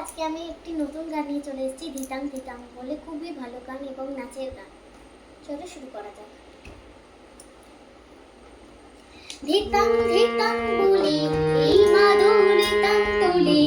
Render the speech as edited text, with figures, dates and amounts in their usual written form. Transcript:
আজকে আমি একটি নতুন গান নিয়ে চলে এসেছি, ধিতাং ধিতাং বলে। খুবই ভালো গান এবং নাচের গান। চলো শুরু করা যাক। ধিতাং ধিতাং বলে এই মাদুর তাং তোলে,